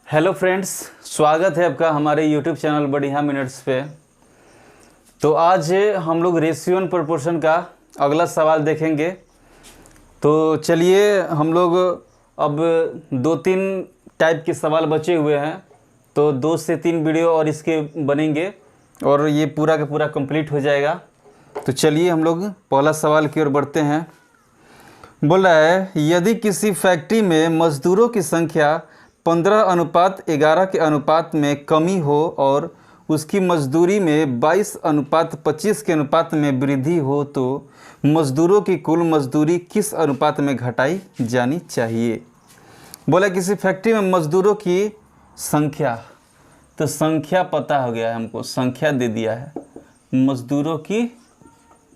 Hello friends, स्वागत है आपका हमारे यूट्यूब चैनल बढ़िया मिनट्स पे। तो आज हम लोग रेशियो एंड प्रोपोर्शन का अगला सवाल देखेंगे। तो चलिए हम लोग अब 2-3 टाइप के सवाल बचे हुए हैं, तो 2 से 3 वीडियो और इसके बनेंगे और ये पूरा का पूरा कंप्लीट हो जाएगा। तो चलिए हम लोग पहला सवाल की ओर बढ़ते हैं। बोल रहा है, यदि किसी फैक्ट्री में मजदूरों की संख्या 15:11 के अनुपात में कमी हो और उसकी मजदूरी में 22:25 के अनुपात में वृद्धि हो तो मजदूरों की कुल मजदूरी किस अनुपात में घटाई जानी चाहिए। बोला किसी फैक्ट्री में मजदूरों की संख्या, तो संख्या पता हो गया है हमको, संख्या दे दिया है, मजदूरों की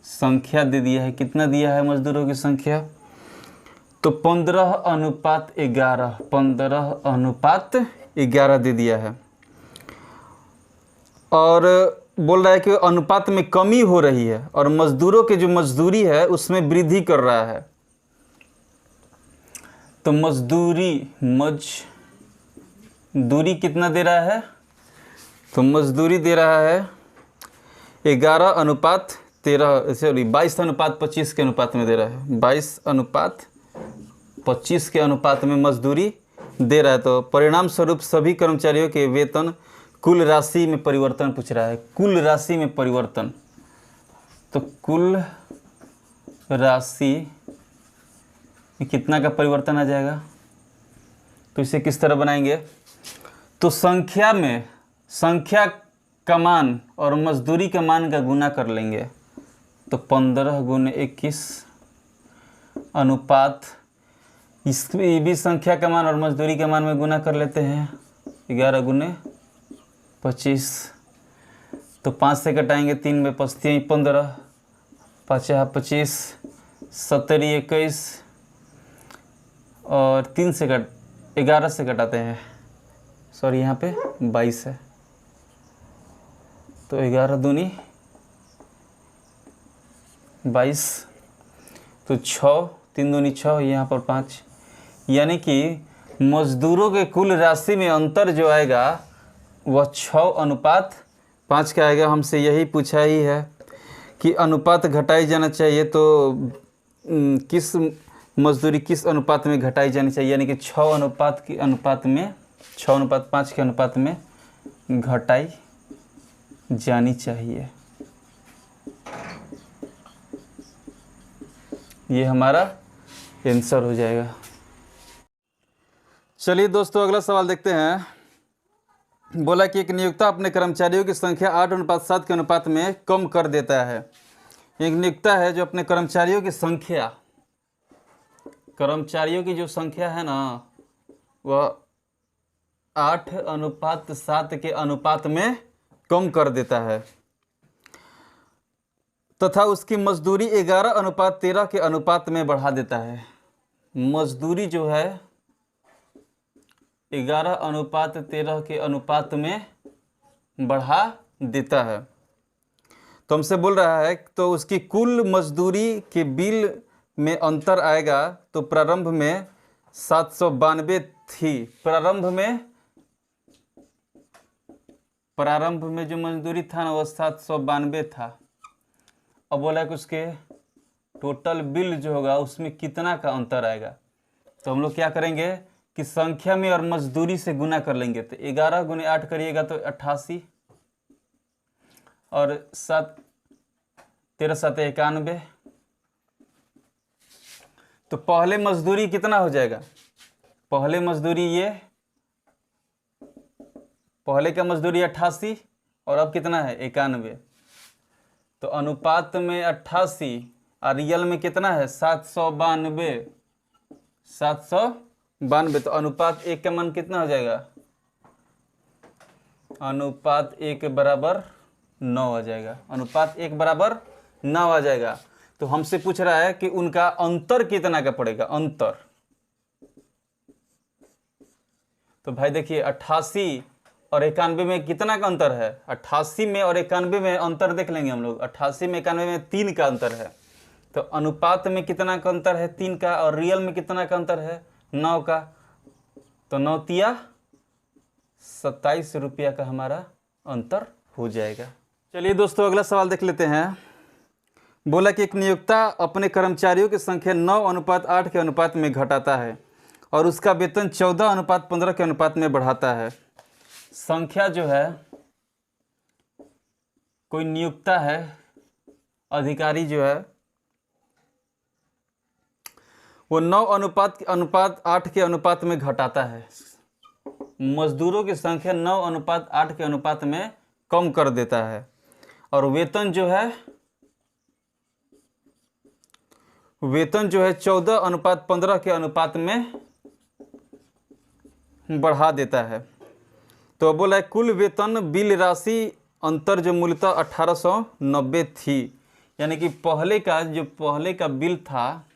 संख्या दे दिया है। कितना दिया है मजदूरों की संख्या? तो 15:11, 15:11 दे दिया है। और बोल रहा है कि अनुपात में कमी हो रही है और मजदूरों की जो मजदूरी है उसमें वृद्धि कर रहा है। तो मजदूरी कितना दे रहा है? तो मजदूरी दे रहा है 22:25 के अनुपात में दे रहा है। 22:25 के अनुपात में मजदूरी दे रहा है। तो परिणाम स्वरूप सभी कर्मचारियों के वेतन कुल राशि में परिवर्तन पूछ रहा है। कुल राशि में परिवर्तन, तो कुल राशि में कितना का परिवर्तन आ जाएगा? तो इसे किस तरह बनाएंगे? तो संख्या में संख्या का मान और मजदूरी का मान का गुना कर लेंगे। तो 15 × 21 अनुपात, इसमें भी संख्या का मान और मजदूरी के मान में गुना कर लेते हैं। 11 × 25, तो 5 से कटाएंगे, 3 में 5 15, 5 25, 17 21 और 3 से 11 से कटाते हैं, सॉरी यहाँ पे 22 है। तो 11 दूनी 22, तो 6, 3 दूनी 6, यहाँ पर 5, यानी कि मजदूरों के कुल राशि में अंतर जो आएगा वह 6:5 का आएगा। हमसे यही पूछा ही है कि अनुपात घटाई जाना चाहिए, तो किस मजदूरी किस अनुपात में घटाई जानी चाहिए, यानी कि 6:5 के अनुपात में, 6:5 के अनुपात में घटाई जानी चाहिए। ये हमारा आंसर हो जाएगा। चलिए दोस्तों अगला सवाल देखते हैं। बोला कि एक नियोक्ता अपने कर्मचारियों की संख्या 8:7 के अनुपात में कम कर देता है। एक नियोक्ता है जो अपने कर्मचारियों की संख्या, कर्मचारियों की जो संख्या है ना वह 8:7 के अनुपात में कम कर देता है तथा उसकी मजदूरी 11:13 के अनुपात में बढ़ा देता है। मजदूरी जो है 11:13 के अनुपात में बढ़ा देता है। तो हमसे बोल रहा है तो उसकी कुल मजदूरी के बिल में अंतर आएगा। तो प्रारंभ में 792 थी, प्रारंभ में जो मजदूरी था ना वह 792 था। अब बोला कि उसके टोटल बिल जो होगा उसमें कितना का अंतर आएगा। तो हम लोग क्या करेंगे कि संख्या में और मजदूरी से गुना कर लेंगे। तो 11 × 8 करिएगा तो 88 और 13 7 91। तो पहले मजदूरी कितना हो जाएगा? पहले मजदूरी पहले का मजदूरी 88 और अब कितना है 91। तो अनुपात में 88 और रियल में कितना है 792। तो अनुपात 1 का मान कितना हो जाएगा? अनुपात 1 बराबर 9 आ जाएगा। अनुपात 1 बराबर 9 आ जाएगा। तो हमसे पूछ रहा है कि उनका अंतर कितना का पड़ेगा, अंतर। तो भाई देखिए 88 और 91 में कितना का अंतर है? 88 में और 91 में अंतर देख लेंगे हम लोग। 88 में 91 में 3 का अंतर है। तो अनुपात में कितना का अंतर है? 3 का। और रियल में कितना का अंतर है? 9 का। तो 9 तिया 27 रुपया का हमारा अंतर हो जाएगा। चलिए दोस्तों अगला सवाल देख लेते हैं। बोला कि एक नियोक्ता अपने कर्मचारियों की संख्या 9:8 के अनुपात में घटाता है और उसका वेतन 14:15 के अनुपात में बढ़ाता है। संख्या जो है, कोई नियोक्ता है, अधिकारी जो है, वो 9:8 के अनुपात में घटाता है। मजदूरों की संख्या 9:8 के अनुपात में कम कर देता है और वेतन जो है 14:15 के अनुपात में बढ़ा देता है। तो बोला है कुल वेतन बिल राशि अंतर जो मूलतः 1890 थी, यानी कि पहले का बिल था,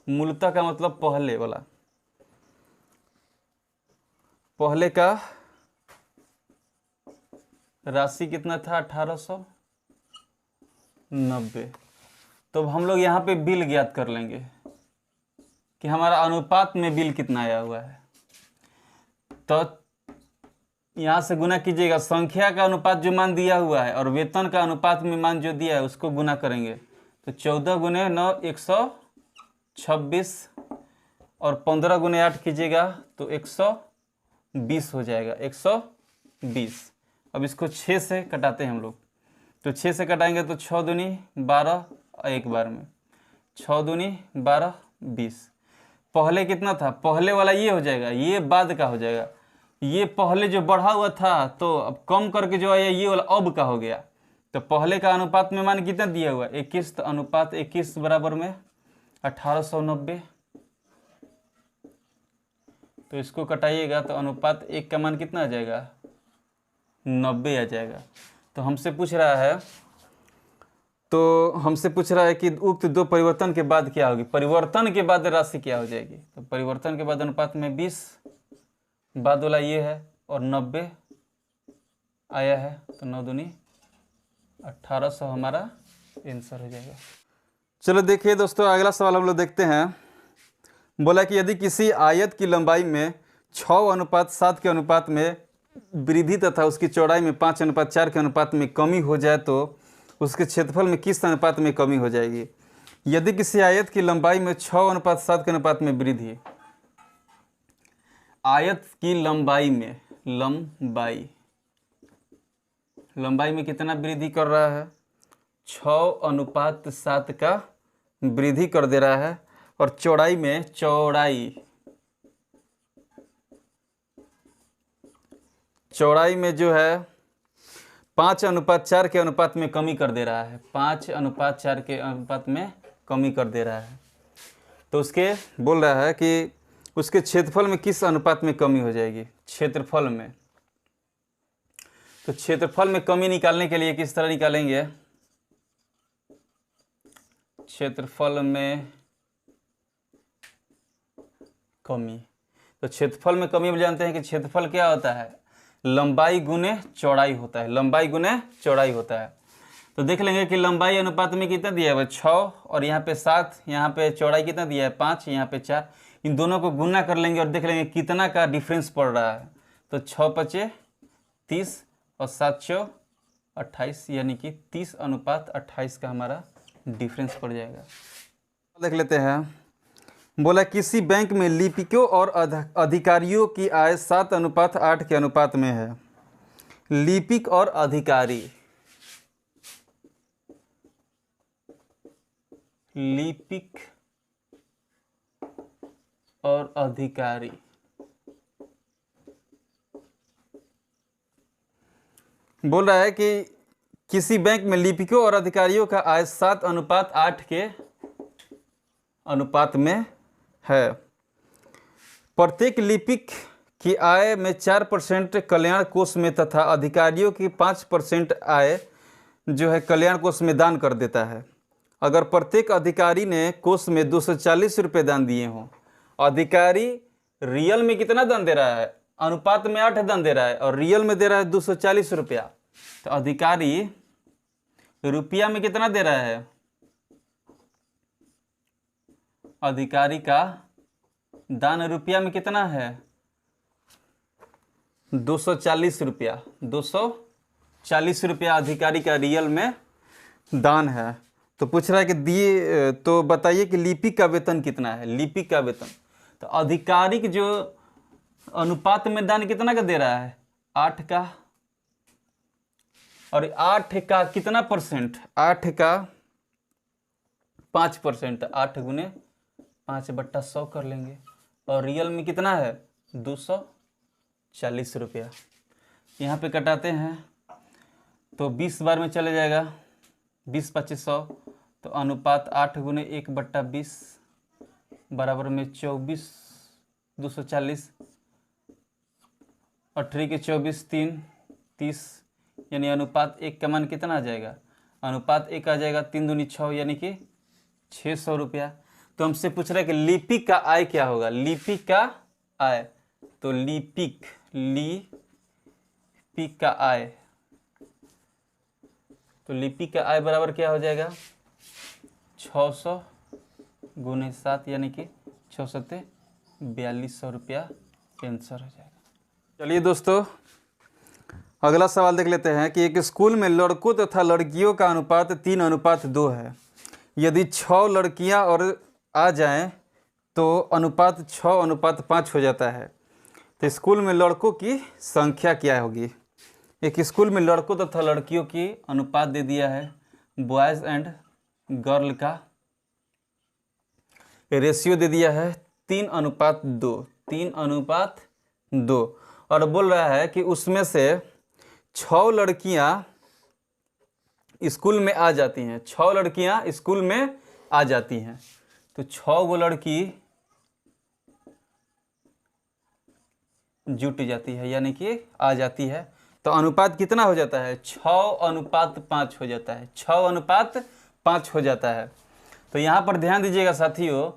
मूलतः का मतलब पहले वाला, पहले का राशि कितना था 1890। तो हम लोग यहाँ पे बिल ज्ञात कर लेंगे कि हमारा अनुपात में बिल कितना आया हुआ है। तो यहाँ से गुना कीजिएगा, संख्या का अनुपात जो मान दिया हुआ है और वेतन का अनुपात में मान जो दिया है उसको गुना करेंगे। तो 14 गुने 9 126 और 15 गुने 8 कीजिएगा तो 120 हो जाएगा, 120। अब इसको 6 से कटाते हैं हम लोग, तो 6 से कटाएंगे तो 6 दूनी 12 एक बार में, 6 दूनी 12 20। पहले कितना था, पहले वाला ये हो जाएगा, ये बाद का हो जाएगा। ये पहले जो बढ़ा हुआ था तो अब कम करके जो आया ये वाला अब का हो गया। तो पहले का अनुपात में मान कितना दिया हुआ 21, तो अनुपात 21 बराबर में 1890। तो इसको कटाइएगा तो अनुपात 1 का मान कितना आ जाएगा, 90 आ जाएगा। तो हमसे पूछ रहा है कि उक्त दो परिवर्तन के बाद क्या होगी, परिवर्तन के बाद राशि क्या हो जाएगी। तो परिवर्तन के बाद अनुपात में 20 बाद वाला ये है और 90 आया है, तो 9 दूनी 1800 हमारा आंसर हो जाएगा। चलो देखिए दोस्तों अगला सवाल हम लोग देखते हैं। बोला कि यदि किसी आयत की लंबाई में 6:7 के अनुपात में वृद्धि तथा उसकी चौड़ाई में 5:4 के अनुपात में कमी हो जाए तो उसके क्षेत्रफल में किस अनुपात में कमी हो जाएगी। यदि किसी आयत की लंबाई में 6:7 के अनुपात में वृद्धि, आयत की लंबाई में कितना वृद्धि कर रहा है, 6:7 का वृद्धि कर दे रहा है और चौड़ाई में जो है 5:4 के अनुपात में कमी कर दे रहा है, 5:4 के अनुपात में कमी कर दे रहा है। तो उसके बोल रहा है कि उसके क्षेत्रफल में किस अनुपात में कमी हो जाएगी, क्षेत्रफल में। तो क्षेत्रफल में कमी निकालने के लिए किस तरह निकालेंगे, क्षेत्रफल में कमी। तो क्षेत्रफल में कमी हम जानते हैं कि क्षेत्रफल क्या होता है, लंबाई गुने चौड़ाई होता है, लंबाई गुने चौड़ाई होता है। तो देख लेंगे कि लंबाई अनुपात में कितना दिया है 6 और यहाँ पे 7, यहाँ पे चौड़ाई कितना दिया है 5, यहाँ पे 4। इन दोनों को गुना कर लेंगे और देख लेंगे कितना का डिफरेंस पड़ रहा है। तो 6×5 = 30 और 7×4 = 28, यानी कि 30:28 का हमारा डिफरेंस पड़ जाएगा। देख लेते हैं। बोला किसी बैंक में लिपिकों और अधिकारियों की आय 7:8 के अनुपात में है। लिपिक और अधिकारी, लिपिक और अधिकारी, बोल रहा है कि किसी बैंक में लिपिकों और अधिकारियों का आय 7:8 के अनुपात में है। प्रत्येक लिपिक की आय में 4% कल्याण कोष में तथा अधिकारियों की 5% आय जो है कल्याण कोष में दान कर देता है। अगर प्रत्येक अधिकारी ने कोष में 240 रुपये दान दिए हों, अधिकारी रियल में कितना दान दे रहा है, अनुपात में 8 दान दे रहा है और रियल में दे रहा है 240 रुपया, तो अधिकारी रुपया में कितना दे रहा है, अधिकारी का दान रुपया में कितना है 240 रुपया, 240 रुपया अधिकारी का रियल में दान है। तो पूछ रहा है कि दिए तो बताइए कि लिपिक का वेतन कितना है। लिपिक का वेतन तो आधिकारिक जो अनुपात में दान कितना का दे रहा है, 8 का, और 8 का कितना परसेंट, 8 का 5%, 8 गुने 5/100 कर लेंगे। और रियल में कितना है, 240 रुपया। यहाँ पे कटाते हैं तो 20 बार में चले जाएगा, 20 25 100, तो अनुपात 8 गुने 1/20 बराबर में 24, 240, और 3 के 24, 3 30, यानी अनुपात 1 का मान कितना आ जाएगा, अनुपात 1 आ जाएगा 3 दूनी 6, यानी कि 600 रुपया। तो हमसे पूछ रहा है कि लिपिक का आय क्या होगा। लिपिक का आय, तो लिपिक का आय, तो लिपिक का आय बराबर क्या हो जाएगा, 600 गुने 7, यानी कि 642 रुपया आंसर हो जाएगा। चलिए दोस्तों अगला सवाल देख लेते हैं कि एक स्कूल में लड़कों तथा लड़कियों का अनुपात 3:2 है। यदि 6 लड़कियां और आ जाएं तो अनुपात 6:5 हो जाता है। तो स्कूल में लड़कों की संख्या क्या होगी। एक स्कूल में लड़कों तथा लड़कियों की अनुपात दे दिया है, बॉयज़ एंड गर्ल का रेशियो दे दिया है 3:2, 3:2, और बोल रहा है कि उसमें से 6 लड़कियां स्कूल में आ जाती हैं, 6 लड़कियां स्कूल में आ जाती हैं। तो 6 गो लड़की जुट जाती है, यानी कि आ जाती है। तो अनुपात कितना हो जाता है, 6:5 हो जाता है, 6:5 हो जाता है। तो यहाँ पर ध्यान दीजिएगा साथियों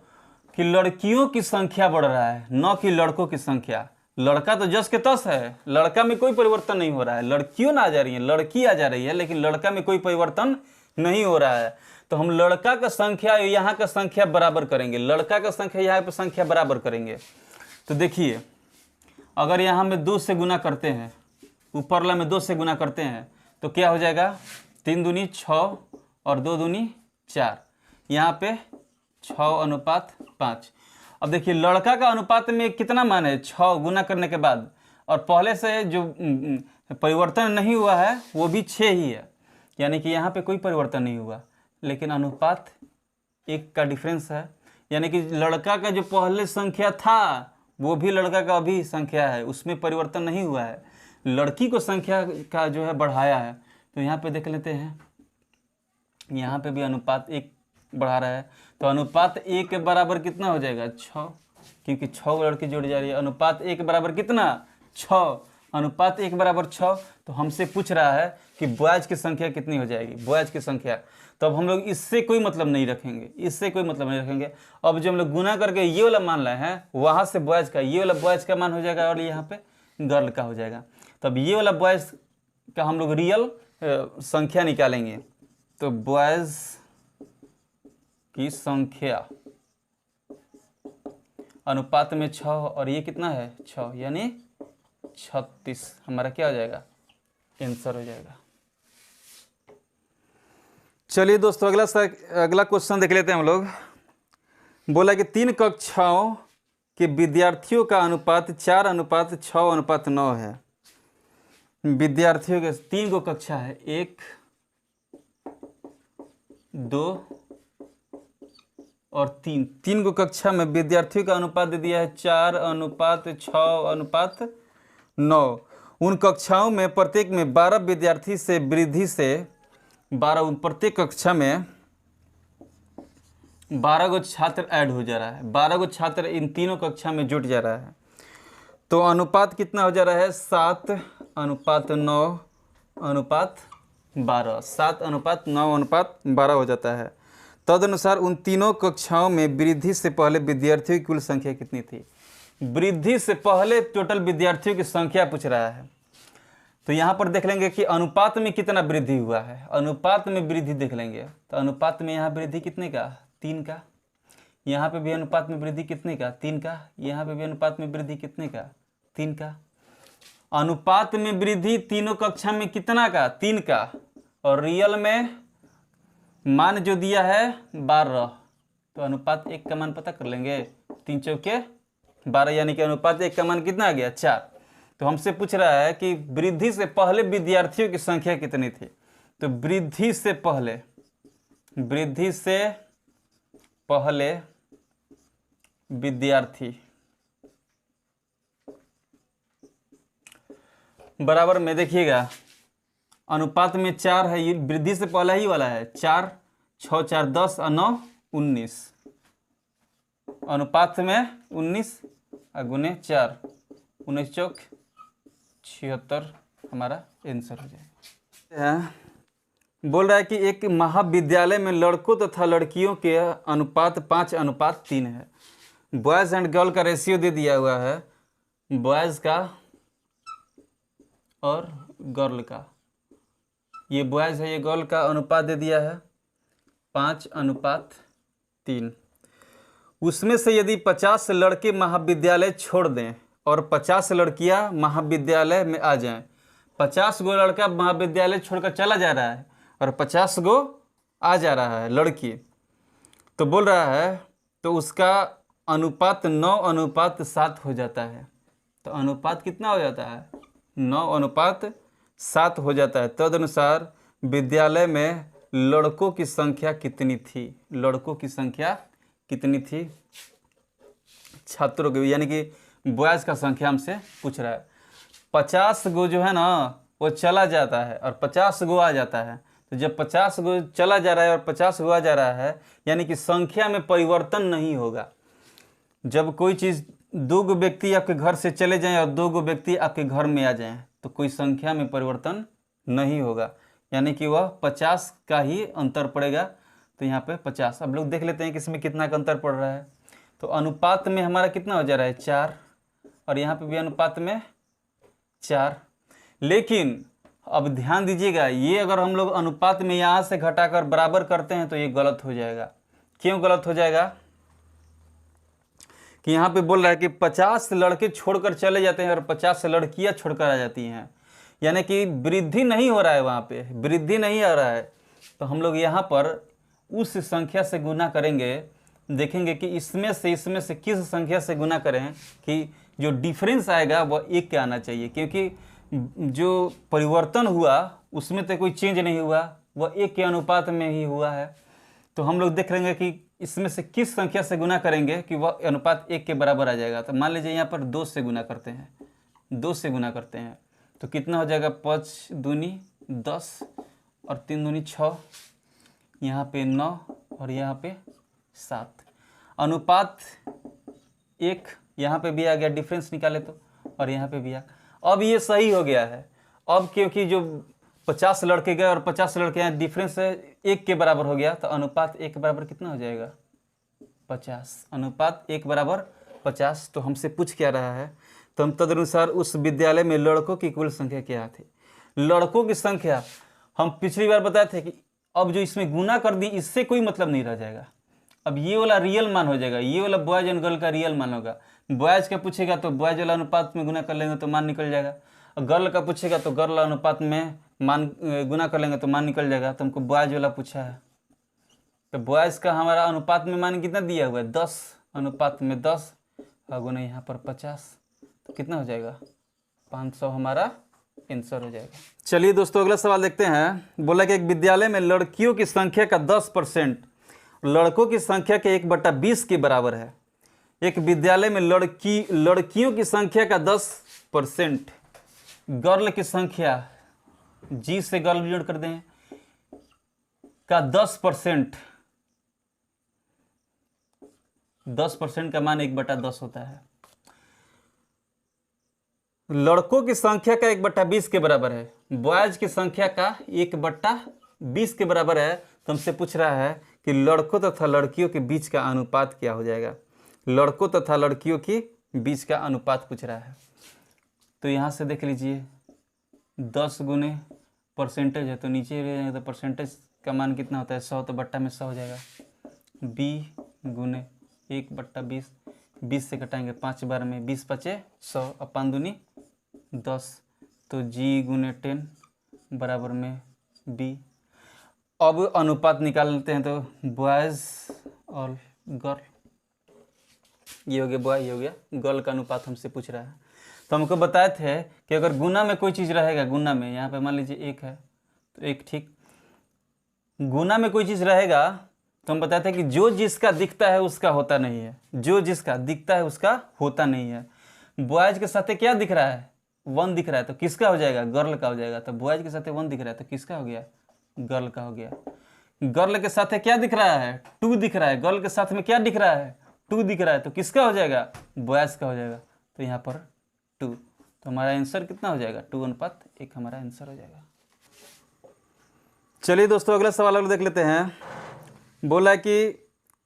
कि लड़कियों की संख्या बढ़ रहा है, न कि लड़कों की संख्या। लड़का तो जस के तस है, लड़का में कोई परिवर्तन नहीं हो रहा है। लड़कियों ना आ जा रही है, लड़की आ जा रही है, लेकिन लड़का में कोई परिवर्तन नहीं हो रहा है। तो हम लड़का का संख्या यहाँ का संख्या बराबर करेंगे, लड़का का संख्या यहाँ पर संख्या बराबर करेंगे। तो देखिए अगर यहाँ में 2 से गुना करते हैं, ऊपरला में 2 से गुना करते हैं तो क्या हो जाएगा, 3 दूनी 6 और 2 दूनी 4, यहाँ पे 6:5। अब देखिए लड़का का अनुपात में कितना मान है, 6 गुना करने के बाद, और पहले से जो परिवर्तन नहीं हुआ है वो भी 6 ही है, यानी कि यहाँ पे कोई परिवर्तन नहीं हुआ, लेकिन अनुपात 1 का डिफरेंस है। यानी कि लड़का का जो पहले संख्या था वो भी लड़का का अभी संख्या है, उसमें परिवर्तन नहीं हुआ है। लड़की को संख्या का जो है बढ़ाया है। तो यहाँ पे देख लेते हैं, यहाँ पे भी अनुपात 1 बढ़ा रहा है। तो अनुपात 1 के बराबर कितना हो जाएगा, 6, क्योंकि 6 लड़की जुड़ जा रही है। अनुपात 1 बराबर कितना, 6, अनुपात 1 बराबर 6। तो हमसे पूछ रहा है कि बॉयज़ की संख्या कितनी हो जाएगी, बॉयज़ की संख्या। तो अब हम लोग इससे कोई मतलब नहीं रखेंगे, इससे कोई मतलब नहीं रखेंगे। अब जो हम लोग गुना करके ये वाला मान रहे हैं, वहाँ से बॉयज़ का, ये वाला बॉयज़ का मान हो जाएगा और यहाँ पे गर्ल का हो जाएगा। तब ये वाला बॉयज़ का हम लोग रियल संख्या निकालेंगे। तो बॉयज़ की संख्या अनुपात में 6, और ये कितना है 6, यानी 36 हमारा क्या हो जाएगा, आंसर हो जाएगा। चलिए दोस्तों अगला क्वेश्चन देख लेते हैं हम लोग। बोला कि 3 कक्षाओं के विद्यार्थियों का अनुपात 4:6:9 है। विद्यार्थियों के 3 गो कक्षा है, 1 2 और 3, 3 गो कक्षा में विद्यार्थियों का अनुपात दे दिया है 4:6:9। उन कक्षाओं में प्रत्येक में 12 विद्यार्थी से वृद्धि से 12, प्रत्येक कक्षा में 12 गो छात्र ऐड हो जा रहा है, 12 गो छात्र इन तीनों कक्षा में जुट जा रहा है। तो अनुपात कितना हो जा रहा है, 7:9:12, 7:9:12 हो जाता है। तदनुसार उन तीनों कक्षाओं में वृद्धि से पहले विद्यार्थियों की कुल संख्या कितनी थी। वृद्धि से पहले टोटल विद्यार्थियों की संख्या पूछ रहा है। तो यहाँ पर देख लेंगे कि अनुपात में कितना वृद्धि हुआ है, अनुपात में वृद्धि देख लेंगे। तो अनुपात में यहाँ वृद्धि कितने का, 3 का। यहाँ पे भी अनुपात में वृद्धि कितने का, 3 का। यहाँ पे भी अनुपात में वृद्धि कितने का, 3 का। अनुपात में वृद्धि तीनों कक्षा में कितना का, 3 का, और रियल में मान जो दिया है 12, तो अनुपात 1 का मान पता कर लेंगे। 3 चौके 12, यानी कि अनुपात 1 का मान कितना आ गया, 4। तो हमसे पूछ रहा है कि वृद्धि से पहले विद्यार्थियों की संख्या कितनी थी। तो वृद्धि से पहले विद्यार्थी बराबर में, देखिएगा अनुपात में 4 है, ये वृद्धि से पहला ही वाला है। 4 6 4 10 और 9 19, अनुपात में 19 गुने 4, 19 चौक 76 हमारा आंसर हो जाएगा। बोल रहा है कि एक महाविद्यालय में लड़कों तथा लड़कियों के अनुपात 5:3 है। बॉयज़ एंड गर्ल का रेशियो दे दिया हुआ है, बॉयज़ का और गर्ल का। ये बॉयज़ है, ये गर्ल का अनुपात दे दिया है 5:3। उसमें से यदि 50 लड़के महाविद्यालय छोड़ दें और 50 लड़कियां महाविद्यालय में आ जाएं, 50 गो लड़का महाविद्यालय छोड़कर चला जा रहा है और 50 गो आ जा रहा है लड़की, तो बोल रहा है तो उसका अनुपात 9:7 हो जाता है। तो अनुपात कितना हो जाता है, 9:7 हो जाता है। तदनुसार विद्यालय में लड़कों की संख्या कितनी थी, लड़कों की संख्या कितनी थी छात्रों की, यानी कि बॉयज़ का संख्या हमसे पूछ रहा है। 50 गो जो है ना वो चला जाता है और 50 गो आ जाता है। तो जब 50 गो चला जा रहा है और 50 गो आ जा रहा है, यानी कि संख्या में परिवर्तन नहीं होगा। जब कोई चीज़ 2 गो व्यक्ति आपके घर से चले जाएं और 2 गो व्यक्ति आपके घर में आ जाएं, तो कोई संख्या में परिवर्तन नहीं होगा, यानी कि वह 50 का ही अंतर पड़ेगा। तो यहाँ पे 50। अब लोग देख लेते हैं कि इसमें कितना का अंतर पड़ रहा है। तो अनुपात में हमारा कितना हो जा रहा है, 4, और यहाँ पे भी अनुपात में 4। लेकिन अब ध्यान दीजिएगा, ये अगर हम लोग अनुपात में यहाँ से घटाकर बराबर करते हैं तो ये गलत हो जाएगा। क्यों गलत हो जाएगा कि यहाँ पे बोल रहा है कि 50 लड़के छोड़कर चले जाते हैं और 50 लड़कियाँ छोड़कर आ जाती हैं, यानी कि वृद्धि नहीं हो रहा है, वहाँ पे वृद्धि नहीं आ रहा है। तो हम लोग यहाँ पर उस संख्या से गुना करेंगे, देखेंगे कि इसमें से किस संख्या से गुना करें कि जो डिफरेंस आएगा वह 1 के आना चाहिए, क्योंकि जो परिवर्तन हुआ उसमें तो कोई चेंज नहीं हुआ, वह 1 के अनुपात में ही हुआ है। तो हम लोग देख लेंगे कि इसमें से किस संख्या से गुना करेंगे कि वह अनुपात 1 के बराबर आ जाएगा। तो मान लीजिए यहाँ पर 2 से गुना करते हैं, 2 से गुना करते हैं तो कितना हो जाएगा, 5 दूनी 10 और 3 दूनी 6, यहाँ पे 9 और यहाँ पे 7। अनुपात 1 यहाँ पे भी आ गया, डिफरेंस निकाले तो, और यहाँ पे भी आ। अब ये सही हो गया है। अब क्योंकि जो 50 लड़के गए और 50 लड़के हैं, डिफरेंस 1 के बराबर हो गया, तो अनुपात 1 के बराबर कितना हो जाएगा, 50। अनुपात 1 बराबर 50। तो हमसे पूछ क्या रहा है, तो हम तदनुसार उस विद्यालय में लड़कों की कुल संख्या क्या थी। लड़कों की संख्या हम पिछली बार बताए थे कि अब जो इसमें गुना कर दी इससे कोई मतलब नहीं रह जाएगा। अब ये वाला रियल मान हो जाएगा, ये वाला बॉयज एंड गर्ल का रियल मान होगा। बॉयज का पूछेगा तो बॉयज वाला अनुपात में गुना कर लेंगे तो मान निकल जाएगा, और गर्ल का पूछेगा तो गर्ल अनुपात में मान गुना कर लेंगे तो मान निकल जाएगा। तो हमको बॉयज वाला पूछा है, तो बॉयज का हमारा अनुपात में मान कितना दिया हुआ है, 10, अनुपात में 10 और गुना यहाँ पर 50, तो कितना हो जाएगा, 500 हमारा आंसर हो जाएगा। चलिए दोस्तों अगला सवाल देखते हैं। बोला कि एक विद्यालय में लड़कियों की संख्या का 10% लड़कों की संख्या के 1/20 के बराबर है। एक विद्यालय में लड़कियों की संख्या का 10%, गर्ल की संख्या, जी से गर्ल जोड़ कर दें, का 10%, 10% का मान 1/10 होता है। लड़कों की संख्या का 1/20 के बराबर है, बॉयज की संख्या का 1/20 के बराबर है। तो हमसे पूछ रहा है कि लड़कों तथा लड़कियों के बीच का अनुपात क्या हो जाएगा। लड़कों तथा लड़कियों के बीच का अनुपात पूछ रहा है। तो यहाँ से देख लीजिए 10 गुने परसेंटेज है तो नीचे ले जाएंगे तो परसेंटेज का मान कितना होता है, 100, तो बट्टा में 100 हो जाएगा। b गुने 1/20, 20 से घटाएंगे 5 बार में 20 × 5 = 100 और 5 दूनी 10, तो G गुने 10 बराबर में B। अब अनुपात निकाल लेते हैं, तो बॉयज़ और गर्ल, ये हो गया बॉय, ये हो गया गर्ल का अनुपात हमसे पूछ रहा है। तो हमको बताए थे कि अगर गुना में कोई चीज़ रहेगा, गुना में यहाँ पे मान लीजिए 1 है तो 1, ठीक, गुना में कोई चीज़ रहेगा तो हम बताते हैं कि जो जिसका दिखता है उसका होता नहीं है, जो जिसका दिखता है उसका होता नहीं है। बॉयज के साथ क्या दिख रहा है, 1 दिख रहा है, तो किसका हो जाएगा, गर्ल का हो जाएगा। तो बॉयज के साथ 1 दिख रहा है तो किसका हो गया, गर्ल का हो गया। गर्ल के साथ क्या दिख रहा है, 2 दिख रहा है, गर्ल के साथ में क्या दिख रहा है, 2 दिख रहा है, तो किसका हो जाएगा, बॉयज का हो जाएगा। तो यहाँ पर 2, तो हमारा आंसर कितना हो जाएगा, 2:1 हमारा आंसर हो जाएगा। चलिए दोस्तों अगला सवाल और देख लेते हैं। बोला कि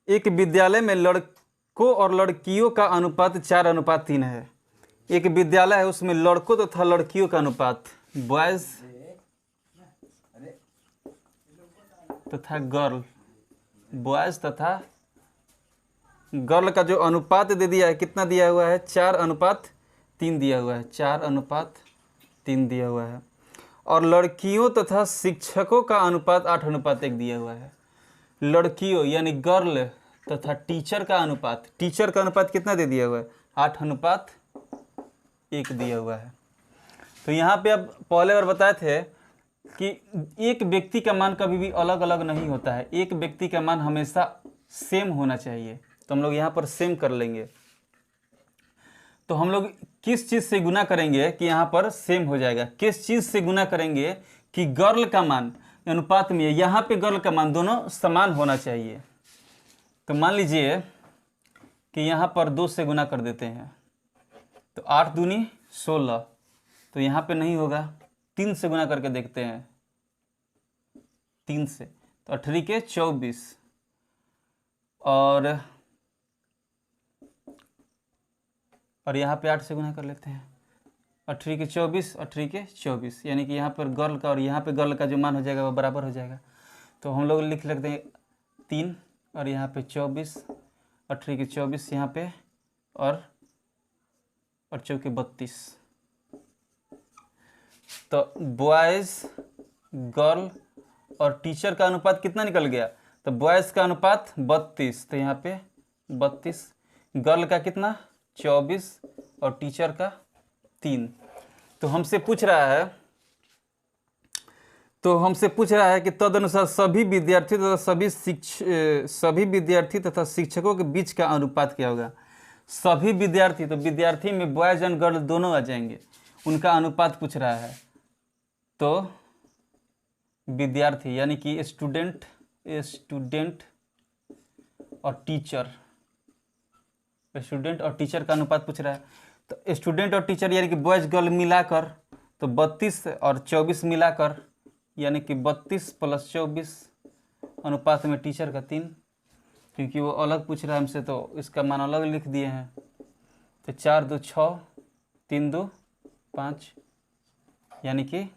एक विद्यालय में लड़कों और लड़कियों का अनुपात 4:3 है। एक विद्यालय है, उसमें लड़कों तथा लड़कियों का अनुपात, बॉयज तथा गर्ल, बॉयज तथा गर्ल का जो अनुपात दे दिया है, कितना दिया हुआ है, 4:3 दिया हुआ है, 4:3 दिया हुआ है। और लड़कियों तथा शिक्षकों का अनुपात 8:1 दिया हुआ है। लड़कियों यानी गर्ल तथा टीचर का अनुपात, टीचर का अनुपात कितना दे दिया हुआ है, 8:1 दिया हुआ है। तो यहाँ पे अब पहले बार बताए थे कि एक व्यक्ति का मान कभी भी अलग अलग नहीं होता है, एक व्यक्ति का मान हमेशा सेम होना चाहिए। तो हम लोग यहाँ पर सेम कर लेंगे। तो हम लोग किस चीज़ से गुना करेंगे कि यहाँ पर सेम हो जाएगा, किस चीज़ से गुना करेंगे कि गर्ल का मान अनुपात में, यहाँ पे गर्ल का मान दोनों समान होना चाहिए। तो मान लीजिए कि यहाँ पर 2 से गुना कर देते हैं, तो 8 दूनी 16, तो यहाँ पे नहीं होगा, 3 से गुना करके देखते हैं, 3 से, तो 8 के 24, और यहाँ पे 8 से गुना कर लेते हैं, 8 के 24, 8 के 24, यानी कि यहाँ पर गर्ल का और यहाँ पे गर्ल का जो मान हो जाएगा वो बराबर हो जाएगा। तो हम लोग लिख लेते हैं 3 और यहाँ पे 24, 8 के 24 यहाँ पे, और 4 के 32। तो बॉयज़ गर्ल और टीचर का अनुपात कितना निकल गया, तो बॉयज़ का अनुपात 32, तो यहाँ पे 32, गर्ल का कितना 24 और टीचर का 3। तो हमसे पूछ रहा है कि तदनुसार सभी विद्यार्थी तथा शिक्षकों के बीच का अनुपात क्या होगा। सभी विद्यार्थी, तो विद्यार्थी में बॉयज एंड गर्ल दोनों आ जाएंगे, उनका अनुपात पूछ रहा है। तो विद्यार्थी यानी कि स्टूडेंट और टीचर, स्टूडेंट और टीचर का अनुपात पूछ रहा है। तो स्टूडेंट और टीचर यानी कि बॉयज गर्ल मिलाकर, तो 32 और 24 मिलाकर, यानी कि 32 + 24 अनुपात में टीचर का 3, क्योंकि वो अलग पूछ रहा है हमसे तो इसका मान अलग लिख दिए हैं। तो 4 2 6, 3 2 5, यानी कि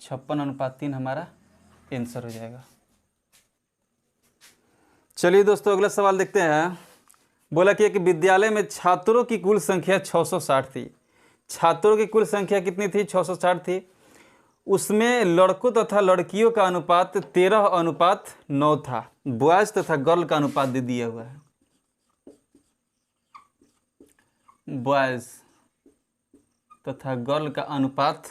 56:3 हमारा आंसर हो जाएगा। चलिए दोस्तों अगला सवाल देखते हैं। बोला कि एक विद्यालय में छात्रों की कुल संख्या 660 थी। छात्रों की कुल संख्या कितनी थी, 660 थी। उसमें लड़कों तथा लड़कियों का अनुपात 13:9 था। बॉयज तथा गर्ल का अनुपात दे दिया हुआ है। बॉयज तथा गर्ल का अनुपात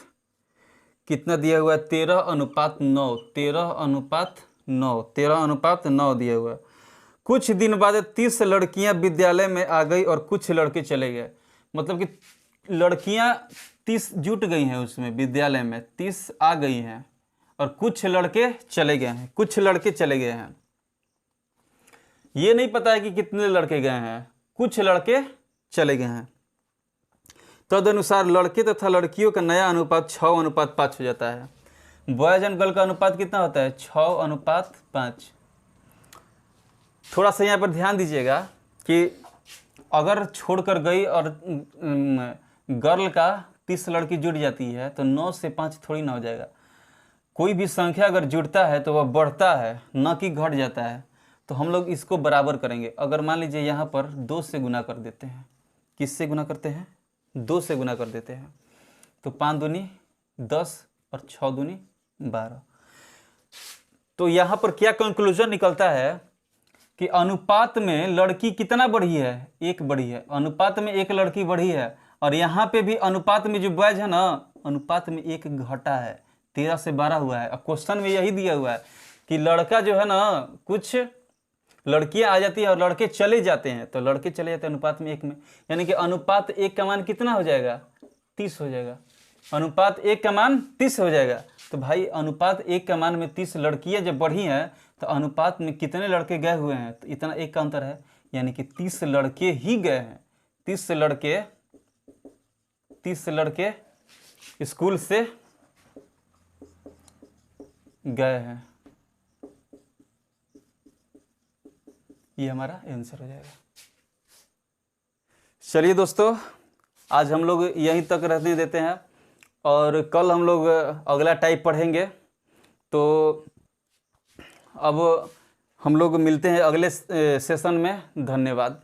कितना दिया हुआ है, 13:9, 13:9 दिया हुआ है। कुछ दिन बाद 30 लड़कियां विद्यालय में आ गई और कुछ लड़के चले गए। मतलब कि लड़कियां 30 जुट गई हैं उसमें, विद्यालय में 30 आ गई हैं और कुछ लड़के चले गए हैं, ये नहीं पता है कि कितने लड़के गए हैं, कुछ लड़के चले गए हैं। तदनुसार लड़के तथा लड़कियों का नया अनुपात 6:5 हो जाता है। बॉयज एंड गर्ल का अनुपात कितना होता है, 6:5। थोड़ा सा यहाँ पर ध्यान दीजिएगा कि अगर छोड़कर गई और गर्ल का 30 लड़की जुड़ जाती है तो 9 से 5 थोड़ी ना हो जाएगा। कोई भी संख्या अगर जुड़ता है तो वह बढ़ता है, न कि घट जाता है। तो हम लोग इसको बराबर करेंगे। अगर मान लीजिए यहाँ पर 2 से गुना कर देते हैं, किससे गुना करते हैं, 2 से गुना कर देते हैं। तो 5 दूनी 10 और 6 दूनी 12। तो यहाँ पर क्या कंक्लूजन निकलता है कि अनुपात में लड़की कितना बढ़ी है, एक बढ़ी है, अनुपात में एक लड़की बढ़ी है। और यहाँ पे भी अनुपात में जो बॉयज है ना, अनुपात में एक घटा है, 13 से 12 हुआ है। अब क्वेश्चन में यही दिया हुआ है कि लड़का जो है ना, कुछ लड़कियां आ जाती है और लड़के चले जाते हैं, तो लड़के चले जाते हैं अनुपात में एक में, यानी कि अनुपात एक का मान कितना हो जाएगा, 30 हो जाएगा। अनुपात एक का मान 30 हो जाएगा। तो भाई अनुपात एक का मान में 30 लड़कियां जब बढ़ी हैं तो अनुपात में कितने लड़के गए हुए हैं, तो इतना एक का अंतर है, यानी कि 30 लड़के ही गए हैं। 30 लड़के स्कूल से गए हैं। ये हमारा आंसर हो जाएगा। चलिए दोस्तों, आज हम लोग यहीं तक रहने देते हैं और कल हम लोग अगला टाइप पढ़ेंगे। तो अब हम लोग मिलते हैं अगले सेशन में। धन्यवाद।